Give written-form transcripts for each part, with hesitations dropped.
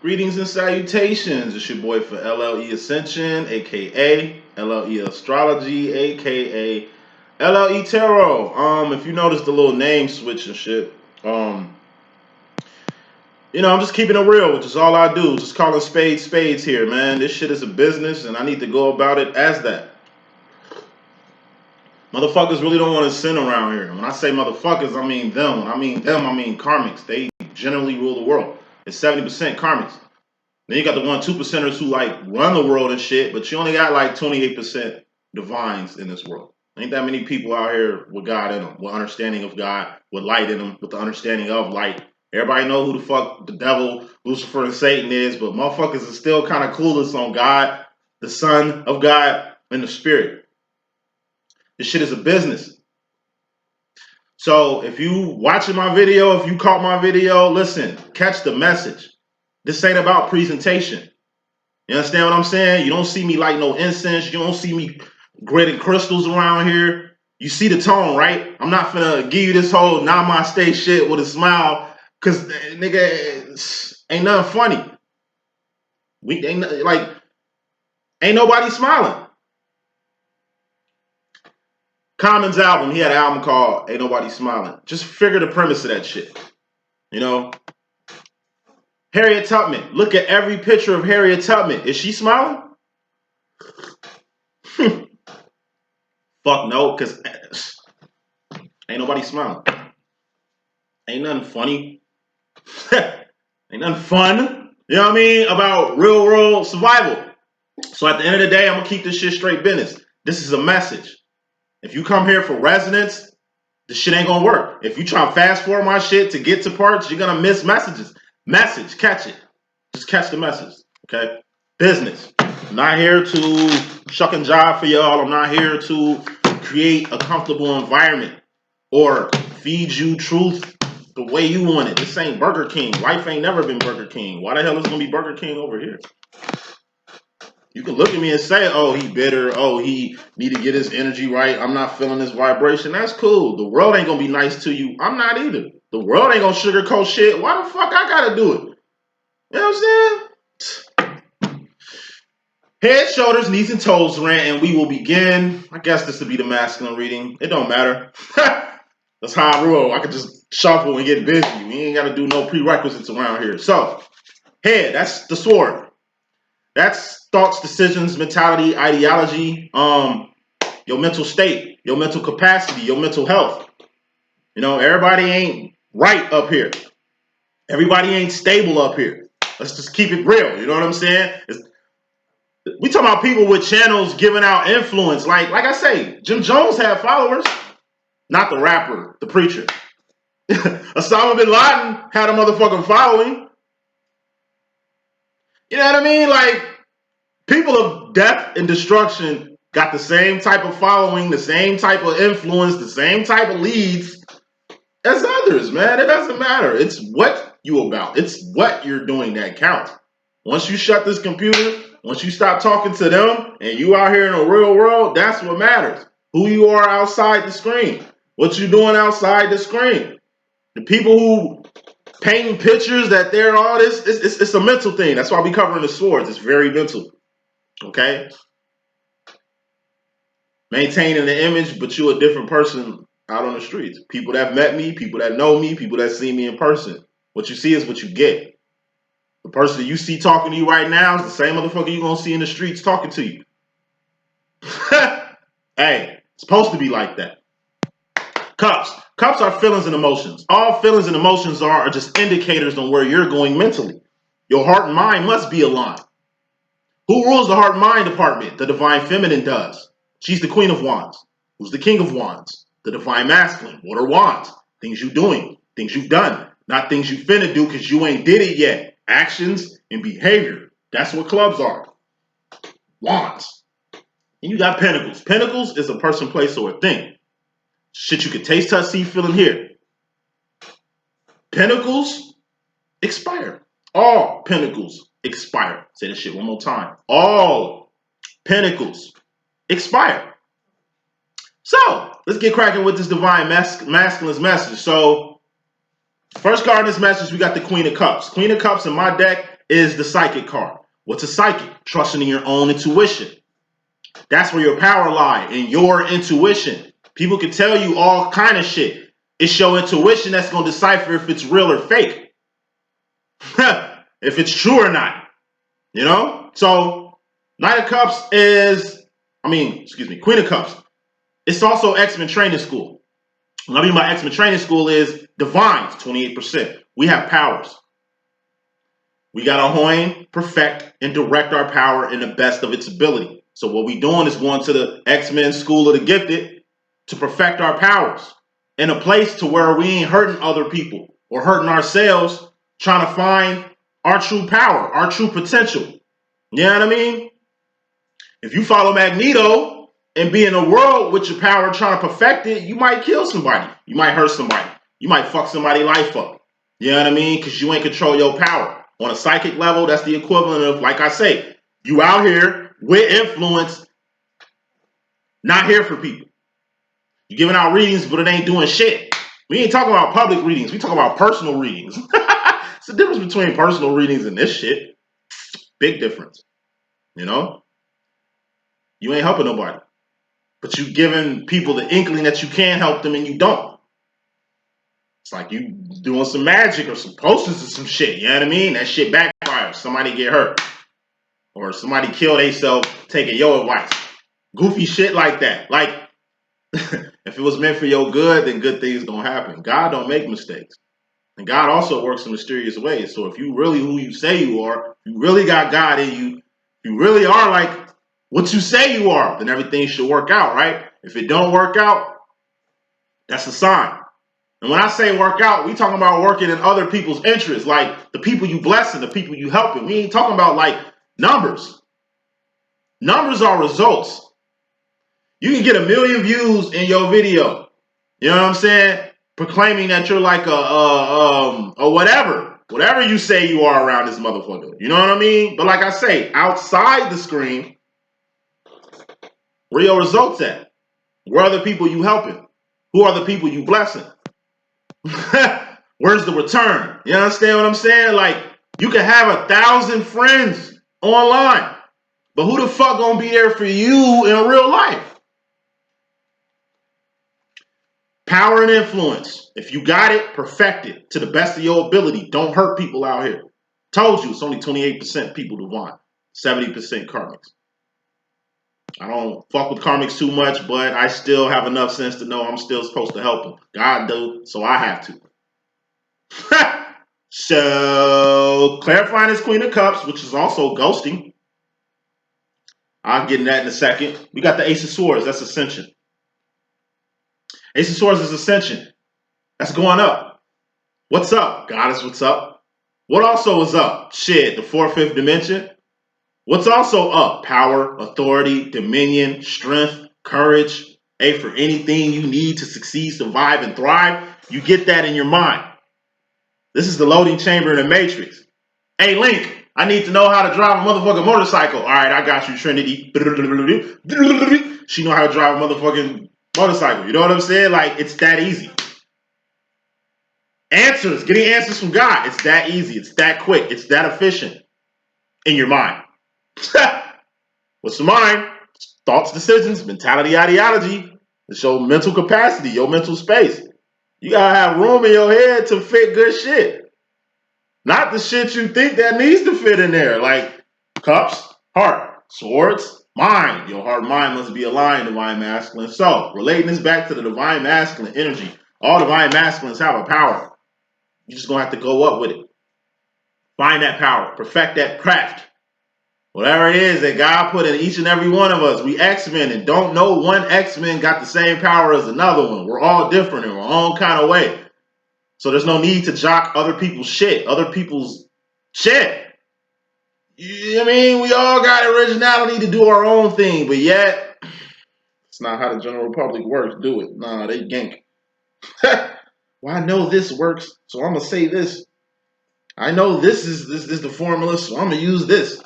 Greetings and salutations. It's your boy for LLE.Ascension, aka LLE Astrology, aka LLE Tarot. If you notice the little name switch and shit, I'm just keeping it real, which is all I do. Just calling spades here, man. This shit is a business, and I need to go about it as that. Motherfuckers really don't want to sin around here. When I say motherfuckers, I mean them. When I mean them, I mean karmics. They generally rule the world. It's 70% karmics. Then you got the 1-2%ers who like run the world and shit, but you only got like 28% divines in this world. Ain't that many people out here with God in them, with understanding of God, with light in them, with the understanding of light. Everybody know who the fuck the devil, Lucifer, and Satan is, but motherfuckers are still kind of clueless on God, the Son of God, and the Spirit. This shit is a business. So if you watching my video, if you caught my video, listen, catch the message. This ain't about presentation. You understand what I'm saying? You don't see me light no incense. You don't see me gritting crystals around here. You see the tone, right? I'm not finna give you this whole namaste shit with a smile, cause nigga, ain't nothing funny. Ain't nobody smiling. Common's album, he had an album called Ain't Nobody Smiling. Just figure the premise of that shit. You know? Harriet Tubman. Look at every picture of Harriet Tubman. Is she smiling? Fuck no, because ain't nobody smiling. Ain't nothing funny. Ain't nothing fun. You know what I mean? About real world survival. So at the end of the day, I'm going to keep this shit straight business. This is a message. If you come here for resonance, the shit ain't gonna work. If you try to fast forward my shit to get to parts, you're gonna miss messages. Message, catch it. Just catch the message, okay? Business. I'm not here to shuck and jive for y'all. I'm not here to create a comfortable environment or feed you truth the way you want it. This ain't Burger King. Life ain't never been Burger King. Why the hell is it gonna be Burger King over here? You can look at me and say, oh, he bitter. Oh, he need to get his energy right. I'm not feeling this vibration. That's cool. The world ain't going to be nice to you. I'm not either. The world ain't going to sugarcoat shit. Why the fuck I got to do it? You know what I'm saying? Head, shoulders, knees, and toes rant, and we will begin. I guess this will be the masculine reading. It don't matter. That's how I roll. I can just shuffle and get busy. We ain't got to do no prerequisites around here. So, head, that's the sword. That's thoughts, decisions, mentality, ideology, your mental state, your mental capacity, your mental health. You know, everybody ain't right up here. Everybody ain't stable up here. Let's just keep it real. You know what I'm saying? We talking about people with channels giving out influence. Like I say, Jim Jones had followers, not the rapper, the preacher. Osama bin Laden had a motherfucking following. You know what I mean? Like, people of death and destruction got the same type of following, the same type of influence, the same type of leads as others, man. It doesn't matter. It's what you about. It's what you're doing that counts. Once you shut this computer, once you stop talking to them, and you out here in the real world, that's what matters. Who you are outside the screen. What you doing outside the screen. The people who painting pictures that they're all this, it's a mental thing. That's why we covering the swords. It's very mental. Okay? Maintaining the image, but you're a different person out on the streets. People that met me, people that know me, people that see me in person. What you see is what you get. The person that you see talking to you right now is the same motherfucker you're going to see in the streets talking to you. Hey, it's supposed to be like that. Cups. Cups are feelings and emotions. All feelings and emotions are just indicators on where you're going mentally. Your heart and mind must be aligned. Who rules the heart and mind department? The divine feminine does. She's the queen of wands. Who's the king of wands? The divine masculine. What are wands? Things you're doing. Things you've done. Not things you finna do because you ain't did it yet. Actions and behavior. That's what clubs are. Wands. And you got pentacles. Pentacles is a person, place, or a thing. Shit you can taste, touch, see, feel, and hear. Pentacles expire. All pentacles expire. Say this shit one more time. All pentacles expire. So, let's get cracking with this divine masculine's message. So, first card in this message, we got the Queen of Cups. Queen of Cups in my deck is the psychic card. What's a psychic? Trusting in your own intuition. That's where your power lies, in your intuition. People can tell you all kind of shit. It's your intuition that's going to decipher if it's real or fake. If it's true or not. You know? So, Knight of Cups is, Queen of Cups. It's also X-Men training school. What I mean by X-Men training school is divines, 28%. We have powers. We got to hone, perfect, and direct our power in the best of its ability. So what we doing is going to the X-Men School of the Gifted to perfect our powers in a place to where we ain't hurting other people or hurting ourselves, trying to find our true power, our true potential. You know what I mean? If you follow Magneto and be in a world with your power trying to perfect it, you might kill somebody. You might hurt somebody. You might fuck somebody's life up. You know what I mean? Because you ain't control your power. On a psychic level, that's the equivalent of, like I say, you out here with influence, not here for people. You giving out readings, but it ain't doing shit. We ain't talking about public readings. We talking about personal readings. It's the difference between personal readings and this shit. Big difference. You know? You ain't helping nobody. But you giving people the inkling that you can help them and you don't. It's like you doing some magic or some potions or some shit. You know what I mean? That shit backfires. Somebody get hurt. Or somebody kill themselves taking your advice. Goofy shit like that. Like, if it was meant for your good, then good things gonna happen. God don't make mistakes. And God also works in mysterious ways. So if you really who you say you are, you really got God in you, you really are like what you say you are, then everything should work out, right? If it don't work out, that's a sign. And when I say work out, we talking about working in other people's interests, like the people you blessing, the people you helping. We ain't talking about like numbers. Numbers are results. You can get 1 million views in your video. You know what I'm saying? Proclaiming that you're like a whatever you say you are around this motherfucker. You know what I mean? But like I say, outside the screen, where your results at? Where are the people you helping? Who are the people you blessing? Where's the return? You understand what I'm saying? Like, you can have 1,000 friends online, but who the fuck gonna be there for you in real life? Power and influence. If you got it, perfect it to the best of your ability. Don't hurt people out here. Told you, it's only 28% people divine, 70% karmics. I don't fuck with karmics too much, but I still have enough sense to know I'm still supposed to help them. God do, so I have to. So, clarifying this Queen of Cups, which is also ghosting. I'll get into that in a second. We got the Ace of Swords. That's Ascension. Ace of Swords is Ascension. That's going up. What's up, Goddess? What's up? What also is up? Shit, the 4th, 5th dimension. What's also up? Power, authority, dominion, strength, courage. Hey, for anything you need to succeed, survive, and thrive, you get that in your mind. This is the loading chamber in the Matrix. Hey, Link, I need to know how to drive a motherfucking motorcycle. All right, I got you, Trinity. She know how to drive a motherfucking motorcycle. You know what I'm saying? Like, it's that easy. Answers, getting answers from God. It's that easy. It's that quick. It's that efficient in your mind. What's the mind? Thoughts, decisions, mentality, ideology. It's your mental capacity, your mental space. You gotta have room in your head to fit good shit. Not the shit you think that needs to fit in there. Like cups, heart, swords, mind. Your heart and mind must be aligned, divine masculine. So, relating this back to the divine masculine energy. All divine masculines have a power. You're just gonna have to go up with it. Find that power. Perfect that craft. Whatever it is that God put in each and every one of us. We X-Men, and don't know one X-Men got the same power as another one. We're all different in our own kind of way. So there's no need to jock other people's shit. Other people's shit. You know what I mean? We all got originality to do our own thing, but yet it's not how the general public works. Do it. Nah, they gank. Well, I know this works, so I'm gonna say this. I know this is the formula, so I'm gonna use this.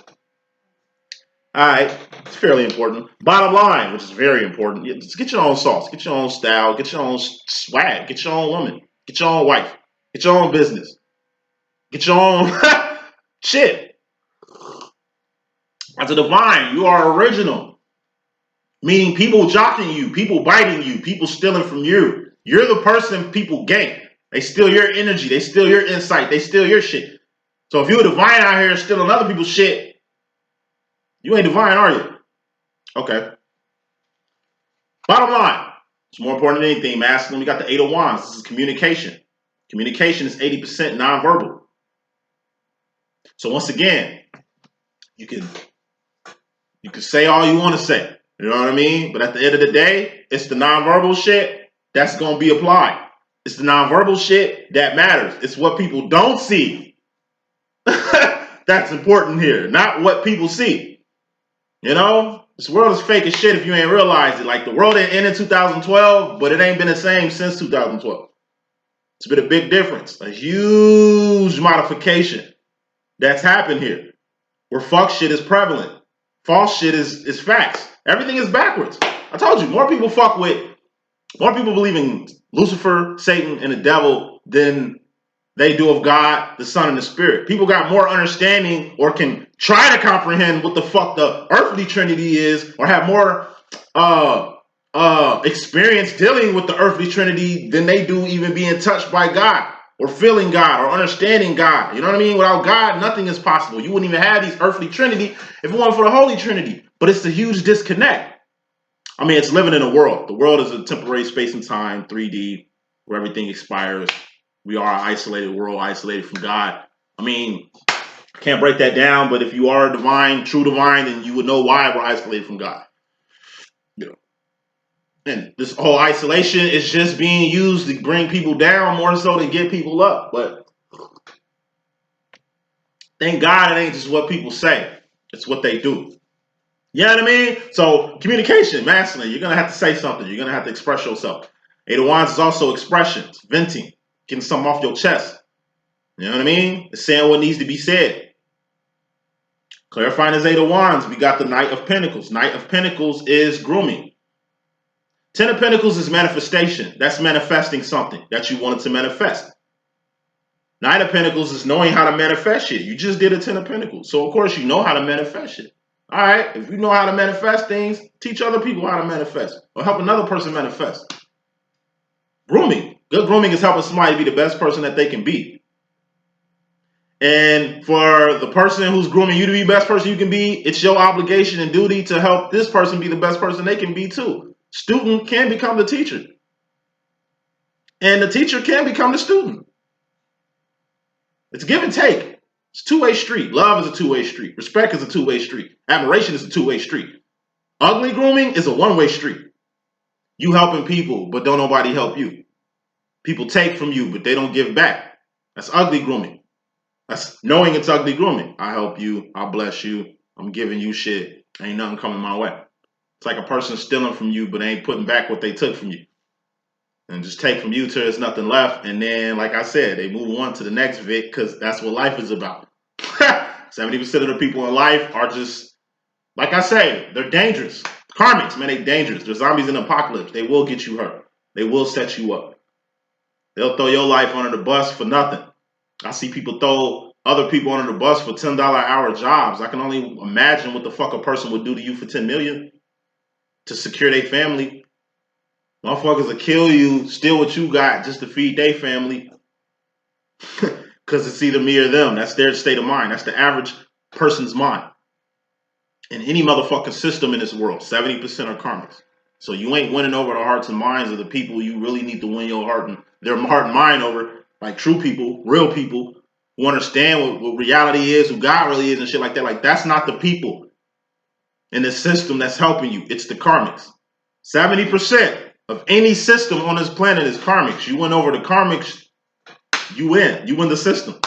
All right, it's fairly important. Bottom line, which is very important, just get your own sauce, get your own style, get your own swag, get your own woman, get your own wife, get your own business, get your own shit. As a divine, you are original. Meaning people jocking you, people biting you, people stealing from you. You're the person people gank. They steal your energy, they steal your insight, they steal your shit. So if you're a divine out here stealing other people's shit, you ain't divine, are you? Okay. Bottom line, it's more important than anything, masculine. We got the 8 of Wands. This is communication. Communication is 80% nonverbal. So once again, you can say all you want to say. You know what I mean? But at the end of the day, it's the nonverbal shit that's going to be applied. It's the nonverbal shit that matters. It's what people don't see that's important here, not what people see. You know? This world is fake as shit if you ain't realized it. Like, the world didn't end in 2012, but it ain't been the same since 2012. It's been a big difference. A huge modification that's happened here. Where fuck shit is prevalent. False shit is facts. Everything is backwards. I told you, more people believe in Lucifer, Satan, and the devil than they do of God, the Son, and the Spirit. People got more understanding or can try to comprehend what the fuck the earthly Trinity is, or have more experience dealing with the earthly Trinity than they do even being touched by God, or feeling God, or understanding God. You know what I mean? Without God, nothing is possible. You wouldn't even have these earthly Trinity if it wasn't for the Holy Trinity. But it's a huge disconnect. I mean, it's living in a world. The world is a temporary space and time, 3D, where everything expires. We are an isolated world, isolated from God. I mean, I can't break that down, but if you are a divine, true divine, then you would know why we're isolated from God. You know. And this whole isolation is just being used to bring people down more so to get people up. But thank God it ain't just what people say. It's what they do. You know what I mean? So communication, masculine, you're going to have to say something. You're going to have to express yourself. 8 of Wands is also expressions, venting, getting something off your chest. You know what I mean? It's saying what needs to be said. Clarifying his 8 of Wands, we got the Knight of Pentacles. Knight of Pentacles is grooming. 10 of Pentacles is manifestation. That's manifesting something that you wanted to manifest. Knight of Pentacles is knowing how to manifest shit. You just did a 10 of Pentacles. So, of course, you know how to manifest shit. All right, if you know how to manifest things, teach other people how to manifest or help another person manifest. Grooming. Good grooming is helping somebody be the best person that they can be. And for the person who's grooming you to be the best person you can be, it's your obligation and duty to help this person be the best person they can be too. Student can become the teacher. And the teacher can become the student. It's give and take. It's a two-way street. Love is a two-way street. Respect is a two-way street. Admiration is a two-way street. Ugly grooming is a one-way street. You helping people, but don't nobody help you. People take from you, but they don't give back. That's ugly grooming. That's knowing it's ugly grooming. I help you. I bless you. I'm giving you shit. Ain't nothing coming my way. It's like a person stealing from you, but ain't putting back what they took from you. And just take from you till there's nothing left. And then, like I said, they move on to the next Vic because that's what life is about. 70% of the people in life are just, like I say, they're dangerous. Karmics, man, they dangerous. They're zombies in the apocalypse. They will get you hurt. They will set you up. They'll throw your life under the bus for nothing. I see people throw other people under the bus for $10 an hour jobs. I can only imagine what the fuck a person would do to you for $10 million to secure their family. Motherfuckers will kill you, steal what you got just to feed their family. Because it's either me or them. That's their state of mind. That's the average person's mind. In any motherfucking system in this world, 70% are karmics. So you ain't winning over the hearts and minds of the people you really need to win your heart and their heart and mind over, like true people, real people who understand what reality is, who God really is and shit like that. Like, that's not the people in this system that's helping you. It's the karmics. 70% of any system on this planet is karmics. You win over the karmics, you win. You win the system.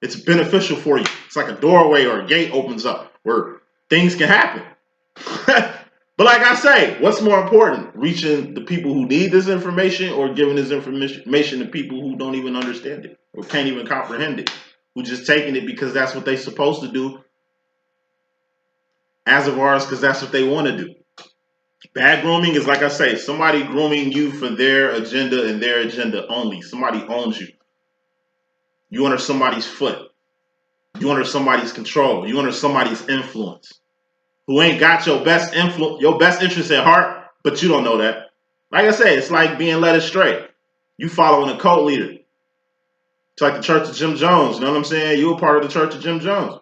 It's beneficial for you. It's like a doorway or a gate opens up where things can happen. But like I say, what's more important? Reaching the people who need this information or giving this information to people who don't even understand it or can't even comprehend it, who just taking it because that's what they're supposed to do as of ours because that's what they want to do. Bad grooming is, like I say, somebody grooming you for their agenda and their agenda only. Somebody owns you. You under somebody's foot. You under somebody's control. You under somebody's influence. who ain't got your best interest at heart, but you don't know that. Like I say, it's like being led astray. You following a cult leader. It's like the Church of Jim Jones. You know what I'm saying? You were part of the Church of Jim Jones.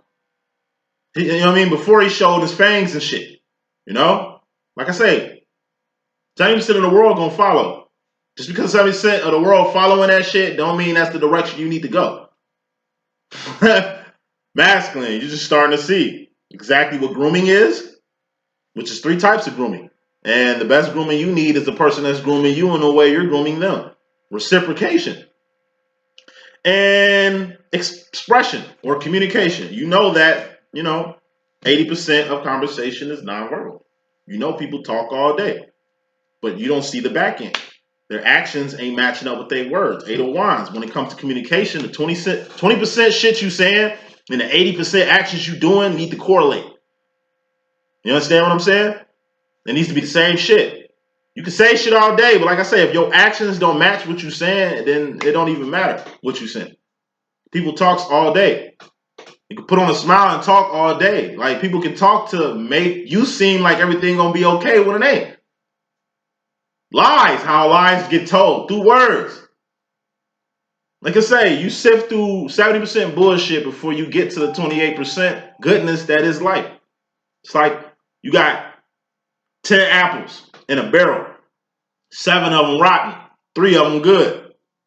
You know what I mean? Before he showed his fangs and shit. You know? Like I say, 70% of the world gonna follow. Just because 70% of the world following that shit don't mean that's the direction you need to go. Masculine, you're just starting to see exactly what grooming is, which is 3 types of grooming. And the best grooming you need is the person that's grooming you in the way you're grooming them. Reciprocation. And expression or communication. You know that, 80% of conversation is nonverbal. You know people talk all day, but you don't see the back end. Their actions ain't matching up with their words. 8 of Wands. When it comes to communication, the 20% shit you saying and the 80% actions you doing need to correlate. You understand what I'm saying? It needs to be the same shit. You can say shit all day, but like I say, if your actions don't match what you're saying, then it don't even matter what you're saying. People talks all day. You can put on a smile and talk all day. Like, people can talk to make you seem like everything gonna be okay when it ain't. Lies, how lies get told through words. Like I say, you sift through 70% bullshit before you get to the 28% goodness that is life. It's like you got 10 apples in a barrel, 7 of them rotten, 3 of them good.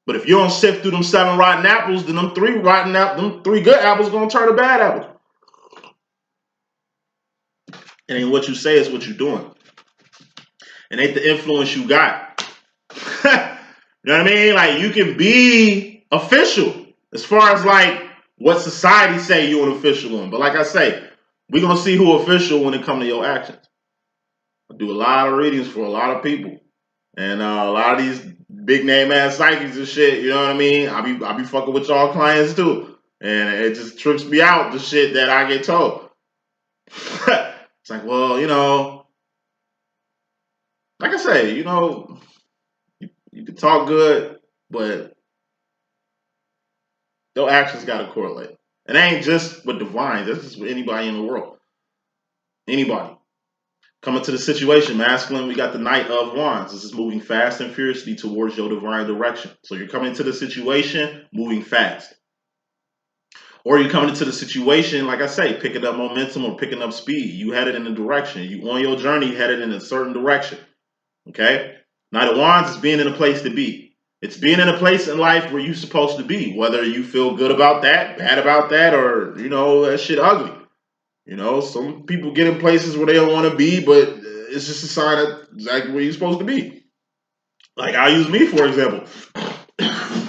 But if you don't sift through them 7 rotten apples, then them 3 good apples gonna turn to bad apples. It ain't what you say, it's what you're doing. It ain't the influence you got. You know what I mean? Like, you can be official as far as like what society say you're an official on. But like I say, we're gonna see who official when it comes to your actions. I do a lot of readings for a lot of people. And a lot of these big name ass psychics and shit, you know what I mean? I be fucking with y'all clients too. And it just trips me out, the shit that I get told. It's like, well, like I say, you can talk good, but your actions gotta correlate. It ain't just with divines, that's just with anybody in the world. Anybody. Coming to the situation, masculine, we got the Knight of Wands. This is moving fast and fiercely towards your divine direction. So you're coming to the situation, moving fast. Or you're coming into the situation, like I say, picking up momentum or picking up speed. You headed in a direction. You on your journey headed in a certain direction. Okay? Knight of Wands is being in a place to be. It's being in a place in life where you're supposed to be. Whether you feel good about that, bad about that, or, that shit ugly. Some people get in places where they don't want to be, but it's just a sign of exactly where you're supposed to be. Like, I'll use me, for example. I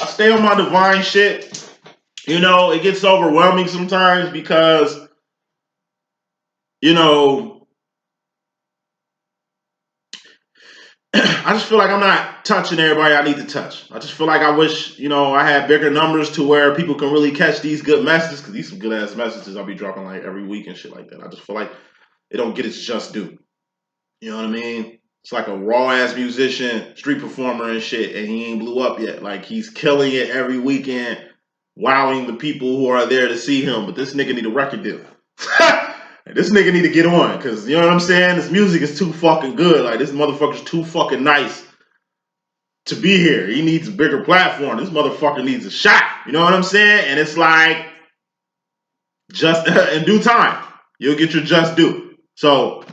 stay on my divine shit. It gets overwhelming sometimes because, I just feel like I'm not touching everybody I need to touch. I just feel like I wish, I had bigger numbers to where people can really catch these good messages, because these some good ass messages I'll be dropping like every week and shit like that. I just feel like it don't get its just due. You know what I mean? It's like a raw ass musician, street performer and shit, and he ain't blew up yet. Like, he's killing it every weekend, wowing the people who are there to see him. But this nigga need a record deal. This nigga need to get on, because, you know what I'm saying? This music is too fucking good. Like, this motherfucker's too fucking nice to be here. He needs a bigger platform. This motherfucker needs a shot. You know what I'm saying? And it's like, just in due time, you'll get your just due. So,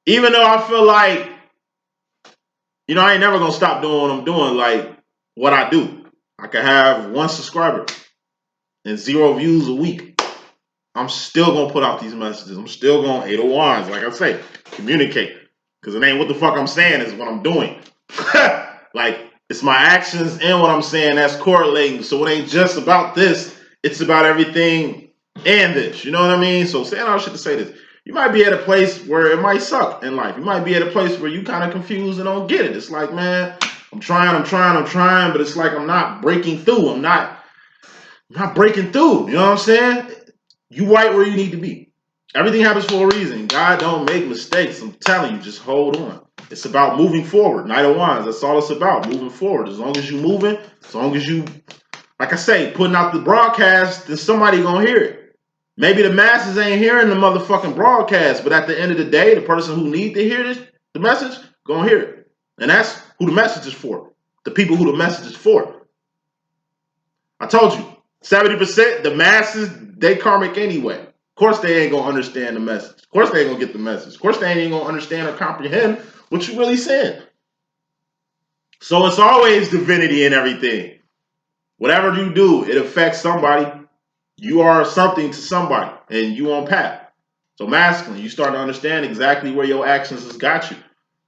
even though I feel like, I ain't never gonna stop doing what I'm doing, like what I do. I could have 1 subscriber and 0 views a week. I'm still gonna put out these messages. I'm still gonna 8 of Wands, like I say, communicate. Because it ain't what the fuck I'm saying, is what I'm doing. Like, it's my actions and what I'm saying that's correlating. So it ain't just about this, it's about everything and this. You know what I mean? So saying all shit to say this. You might be at a place where it might suck in life. You might be at a place where you kind of confused and don't get it. It's like, man, I'm trying, but it's like I'm not breaking through. I'm not breaking through. You know what I'm saying? You right where you need to be. Everything happens for a reason. God don't make mistakes. I'm telling you, just hold on. It's about moving forward. Knight of Wands, that's all it's about, moving forward. As long as you moving, as long as you, like I say, putting out the broadcast, then somebody gonna hear it. Maybe the masses ain't hearing the motherfucking broadcast, but at the end of the day, the person who need to hear this, the message, gonna hear it. And that's who the message is for. The people who the message is for. I told you, 70%, the masses, they karmic anyway. Of course they ain't gonna understand the message. Of course they ain't gonna get the message. Of course they ain't gonna understand or comprehend what you really saying. So it's always divinity in everything. Whatever you do, it affects somebody. You are something to somebody, and you on path. So masculine, you start to understand exactly where your actions has got you,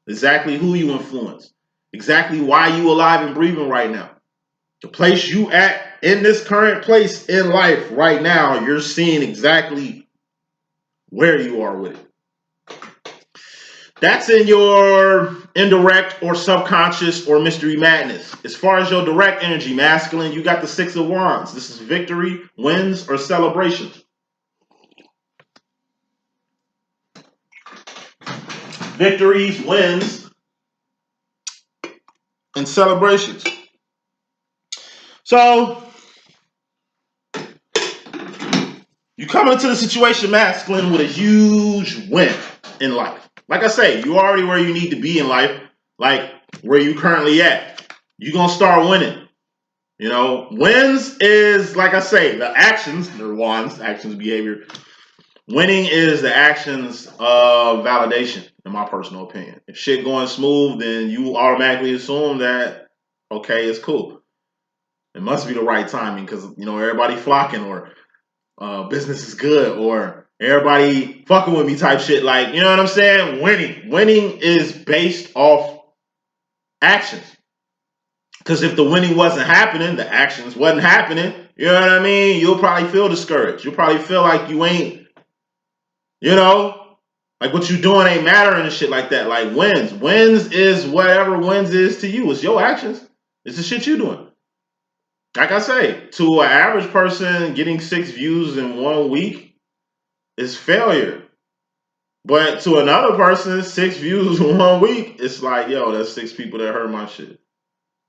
exactly who you influence, exactly why you alive and breathing right now. The place you at in this current place in life right now, you're seeing exactly where you are with it. That's in your indirect or subconscious or mystery madness. As far as your direct energy, masculine, you got the 6 of Wands. This is victory, wins, or celebrations. Victories, wins, and celebrations. So, you come into the situation, masculine, with a huge win in life. Like I say, you already where you need to be in life, like where you currently at. You're going to start winning. You know, wins is, like I say, the actions, they're wands, actions, behavior. Winning is the actions of validation, in my personal opinion. If shit going smooth, then you automatically assume that, okay, it's cool. It must be the right timing because, you know, everybody flocking or business is good or everybody fucking with me type shit. Like, you know what I'm saying? Winning is based off actions. Because if the winning wasn't happening, the actions wasn't happening, you know what I mean? You'll probably feel discouraged. You'll probably feel like you ain't, you know, like what you doing ain't mattering and shit like that. Like wins. Wins is whatever wins is to you. It's your actions. It's the shit you doing. Like I say, to an average person, getting 6 views in 1 week is failure. But to another person, 6 views in 1 week, it's like, yo, that's 6 people that heard my shit.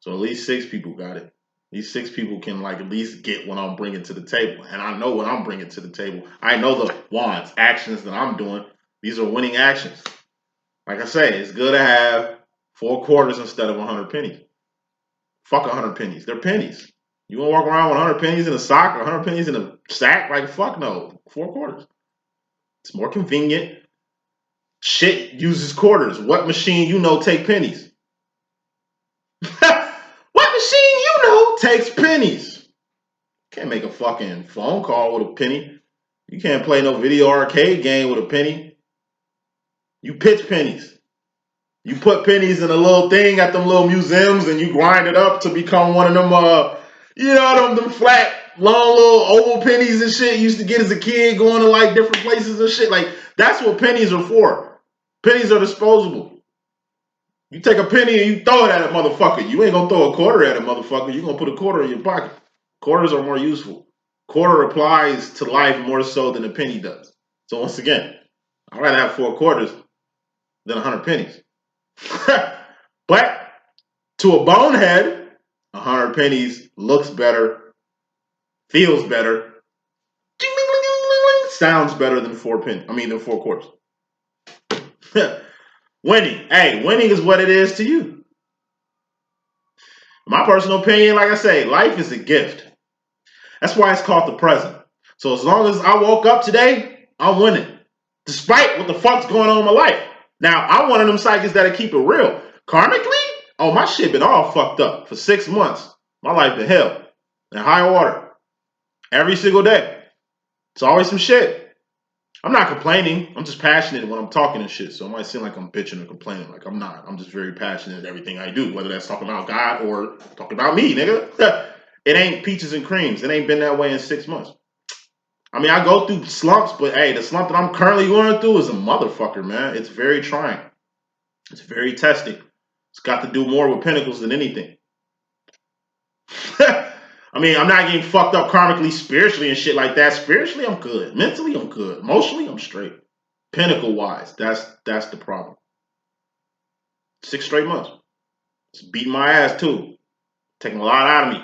So at least 6 people got it. These 6 people can like at least get what I'm bringing to the table. And I know what I'm bringing to the table. I know the wands, actions that I'm doing. These are winning actions. Like I say, it's good to have 4 quarters instead of 100 pennies. Fuck 100 pennies. They're pennies. You want to walk around with 100 pennies in a sock or 100 pennies in a sack? Like, fuck no. 4 quarters. It's more convenient. Shit uses quarters. What machine you know take pennies? What machine you know takes pennies? Can't make a fucking phone call with a penny. You can't play no video arcade game with a penny. You pitch pennies. You put pennies in a little thing at them little museums and you grind it up to become one of them, you know, them flat, long little oval pennies and shit you used to get as a kid going to like different places and shit. Like, that's what pennies are for. Pennies are disposable. You take a penny and you throw it at a motherfucker. You ain't gonna throw a quarter at a motherfucker. You're gonna put a quarter in your pocket. Quarters are more useful. Quarter applies to life more so than a penny does. So once again, I'd rather have 4 quarters than 100 pennies. But to a bonehead, 100 pennies looks better, feels better, sounds better than 4 quarters. Winning. Hey, winning is what it is to you. My personal opinion, like I say, life is a gift. That's why it's called the present. So as long as I woke up today, I'm winning. Despite what the fuck's going on in my life. Now, I'm one of them psychics that'll keep it real. Karmically, oh, my shit been all fucked up for 6 months. My life been hell. In high water. Every single day. It's always some shit. I'm not complaining. I'm just passionate when I'm talking and shit. So it might seem like I'm bitching or complaining. Like I'm not. I'm just very passionate in everything I do. Whether that's talking about God or talking about me, nigga. It ain't peaches and creams. It ain't been that way in 6 months. I mean, I go through slumps, but hey, the slump that I'm currently going through is a motherfucker, man. It's very trying. It's very testing. It's got to do more with pentacles than anything. I mean, I'm not getting fucked up karmically, spiritually and shit like that. Spiritually, I'm good. Mentally, I'm good. Emotionally, I'm straight. Pinnacle-wise, that's the problem. 6 straight months. It's beating my ass, too. Taking a lot out of me.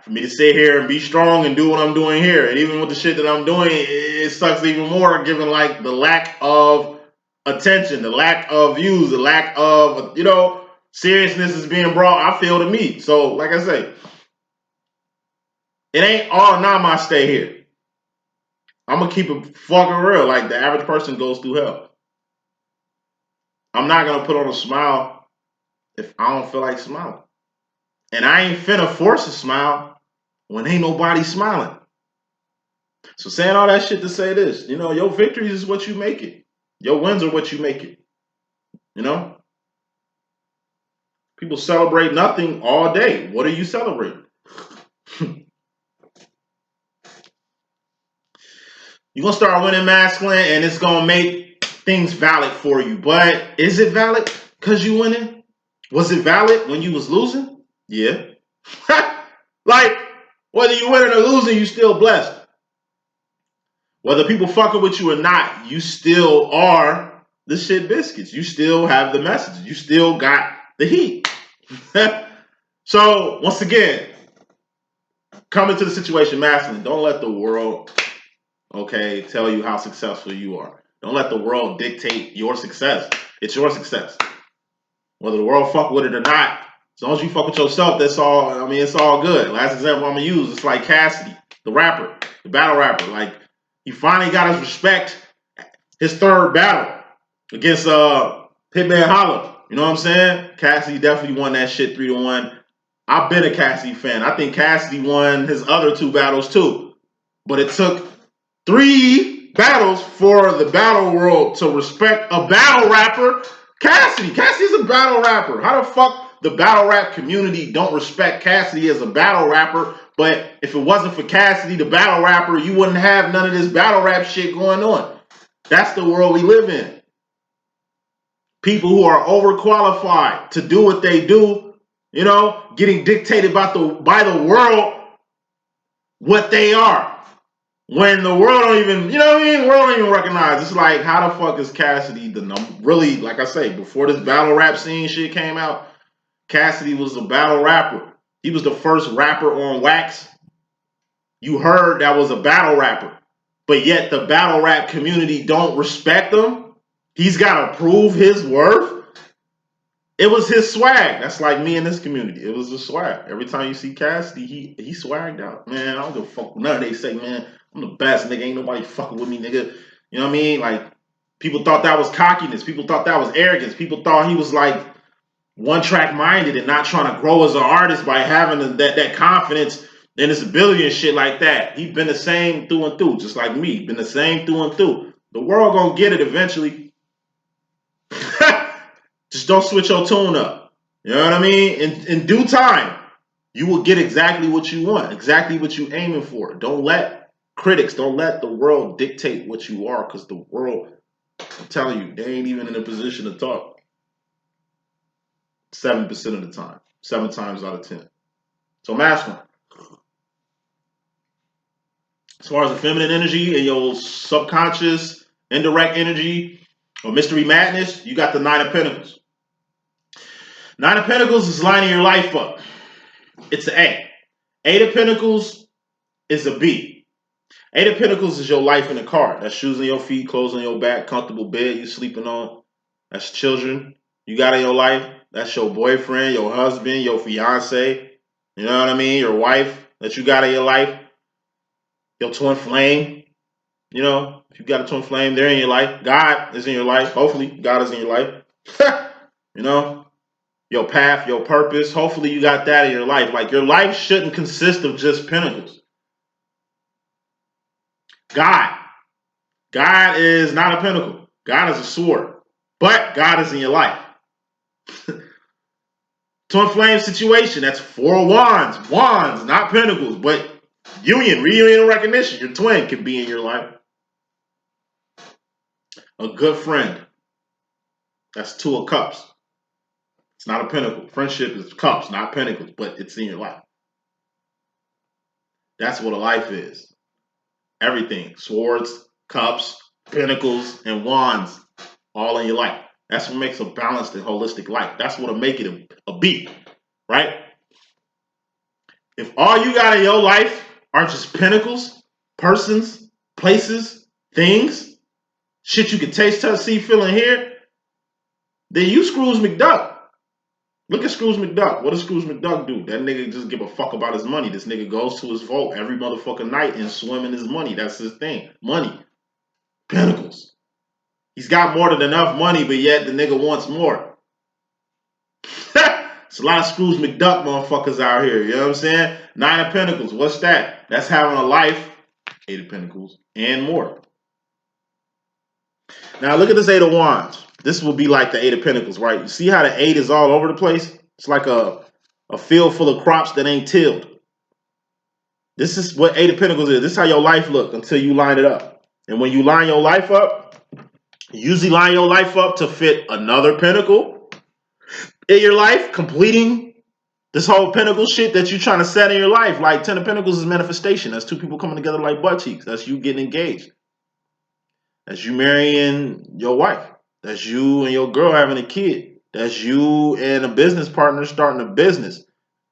for me to sit here and be strong and do what I'm doing here. And even with the shit that I'm doing, it sucks even more given like the lack of attention, the lack of views, the lack of, seriousness is being brought, I feel, to me. So, like I say, it ain't all namaste here. I'm going to keep it fucking real. Like, the average person goes through hell. I'm not going to put on a smile if I don't feel like smiling. And I ain't finna force a smile when ain't nobody smiling. So saying all that shit to say this, your victories is what you make it. Your wins are what you make it. People celebrate nothing all day. What are you celebrating? You're going to start winning masculine and it's going to make things valid for you. But is it valid because you winning? Was it valid when you was losing? Yeah. Like, whether you winning or losing, you still blessed. Whether people fucking with you or not, you still are the shit biscuits. You still have the message. You still got the heat. So, once again, coming to the situation masculine, don't let the world, tell you how successful you are. Don't let the world dictate your success. It's your success. Whether the world fuck with it or not, as long as you fuck with yourself, that's all. It's all good. Last example I'm going to use, it's like Cassidy, the rapper, the battle rapper. Like, he finally got his respect, his third battle against Hitman Holla. You know what I'm saying? Cassidy definitely won that shit 3-1. I've been a Cassidy fan. I think Cassidy won his other 2 battles too. But it took 3 battles for the battle world to respect a battle rapper. Cassidy's a battle rapper. How the fuck the battle rap community don't respect Cassidy as a battle rapper? But if it wasn't for Cassidy, the battle rapper, you wouldn't have none of this battle rap shit going on. That's the world we live in. People who are overqualified to do what they do, getting dictated by the world what they are. When the world don't even, the world don't even recognize. It's like, how the fuck is Cassidy the number? Really, like I say, before this battle rap scene shit came out, Cassidy was a battle rapper. He was the first rapper on wax. You heard that was a battle rapper. But yet the battle rap community don't respect him. He's got to prove his worth. It was his swag. That's like me in this community. It was the swag. Every time you see Cassidy, he swagged out. Man, I don't give a fuck what none of they say, man. I'm the best, nigga. Ain't nobody fucking with me, nigga. You know what I mean? Like, people thought that was cockiness. People thought that was arrogance. People thought he was like one-track minded and not trying to grow as an artist by having that confidence in his ability and shit like that. He's been the same through and through, just like me. Been the same through and through. The world gonna get it eventually. Just don't switch your tune up. You know what I mean? In due time, you will get exactly what you want, exactly what you're aiming for. Don't let critics, don't let the world dictate what you are, because the world, I'm telling you, they ain't even in a position to talk. 7% of the time. 7 times out of 10. So masculine. As far as the feminine energy and your subconscious, indirect energy, or mystery madness, you got the 9 of Pentacles. 9 of Pentacles is lining your life up. It's an A. 8 of Pentacles is a B. 8 of Pentacles is your life in the car. That's shoes on your feet, clothes on your back, comfortable bed you sleeping on. That's children you got in your life. That's your boyfriend, your husband, your fiance. You know what I mean? Your wife that you got in your life. Your twin flame. If you got a twin flame, they're in your life. God is in your life. Hopefully, God is in your life. Your path, your purpose. Hopefully you got that in your life. Like, your life shouldn't consist of just pentacles. God is not a pentacle. God is a sword. But God is in your life. Twin flame situation. That's 4 wands. Wands, not pentacles. But union, reunion, and recognition. Your twin can be in your life. A good friend. That's 2 of cups. It's not a pentacle. Friendship is cups, not pentacles, but it's in your life. That's what a life is. Everything. Swords, cups, pentacles, and wands. All in your life. That's what makes a balanced and holistic life. That's what'll make it a beat. Right? If all you got in your life are just pinnacles, persons, places, things, shit you can taste, touch, see, feel, and hear, then you Scrooge McDuck. Look at Scrooge McDuck. What does Scrooge McDuck do? That nigga just give a fuck about his money. This nigga goes to his vault every motherfucking night and swim in his money. That's his thing. Money. Pinnacles. He's got more than enough money, but yet the nigga wants more. It's a lot of Scrooge McDuck motherfuckers out here. You know what I'm saying? 9 of Pentacles. What's that? That's having a life. 8 of Pentacles and more. Now look at this 8 of Wands. This will be like the 8 of Pentacles, right? You see how the 8 is all over the place? It's like a field full of crops that ain't tilled. This is what 8 of Pentacles is. This is how your life look until you line it up. And when you line your life up, you usually line your life up to fit another pentacle in your life, completing this whole pentacle shit that you're trying to set in your life. Like 10 of Pentacles is manifestation. That's 2 people coming together like butt cheeks. That's you getting engaged. That's you marrying your wife. That's you and your girl having a kid. That's you and a business partner starting a business.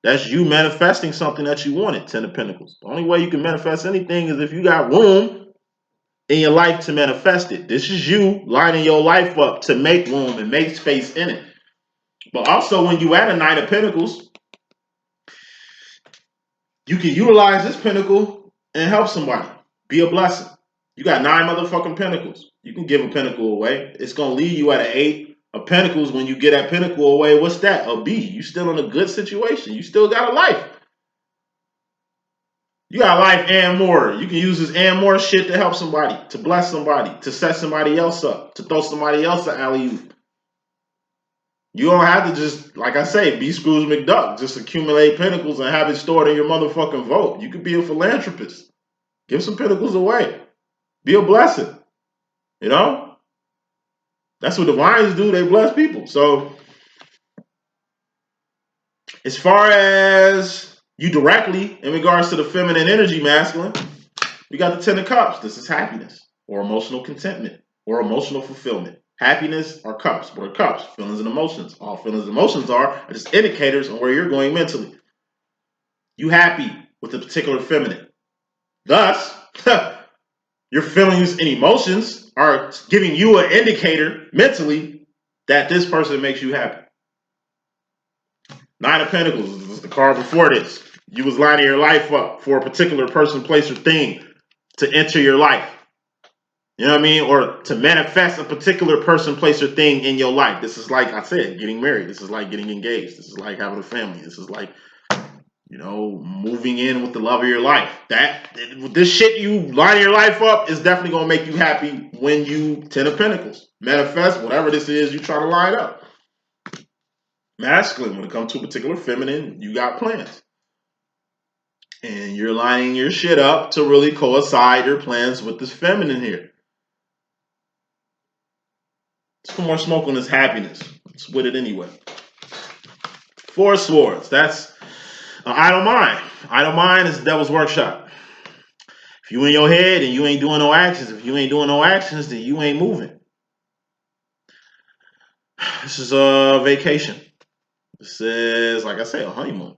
That's you manifesting something that you wanted, 10 of Pentacles. The only way you can manifest anything is if you got room in your life to manifest it. This is you lining your life up to make room and make space in it. But also when you add a 9 of Pentacles, you can utilize this pentacle and help somebody. Be a blessing. You got 9 motherfucking pentacles. You can give a pentacle away. It's going to leave you at an 8 of pentacles. When you get that pentacle away, what's that? A B. You still in a good situation. You still got a life. You got life and more. You can use this and more shit to help somebody, to bless somebody, to set somebody else up, to throw somebody else an alley-oop. You don't have to just, like I say, be Scrooge McDuck. Just accumulate pentacles and have it stored in your motherfucking vault. You could be a philanthropist. Give some pentacles away. Be a blessing. You know? That's what divines do. They bless people. So, as far as you directly, in regards to the feminine energy, masculine, we got the 10 of Cups. This is happiness or emotional contentment or emotional fulfillment. Happiness are cups. What are cups? Feelings and emotions. All feelings and emotions are just indicators on where you're going mentally. You happy with a particular feminine. Thus, your feelings and emotions are giving you an indicator mentally that this person makes you happy. 9 of Pentacles is the card before this. You was lining your life up for a particular person, place, or thing to enter your life. You know what I mean? Or to manifest a particular person, place, or thing in your life. This is like I said, getting married. This is like getting engaged. This is like having a family. This is like, you know, moving in with the love of your life. This shit you line your life up is definitely going to make you happy when you 10 of Pentacles. Manifest whatever this is you try to line up. Masculine, when it comes to a particular feminine, you got plans. And you're lining your shit up to really coincide your plans with this feminine here. Let's put more smoke on this happiness. Let's with it anyway. 4 of Swords. That's an idle mind. Idle mind is the devil's workshop. If you in your head and you ain't doing no actions, if you ain't doing no actions, then you ain't moving. This is a vacation. This is, like I say, a honeymoon.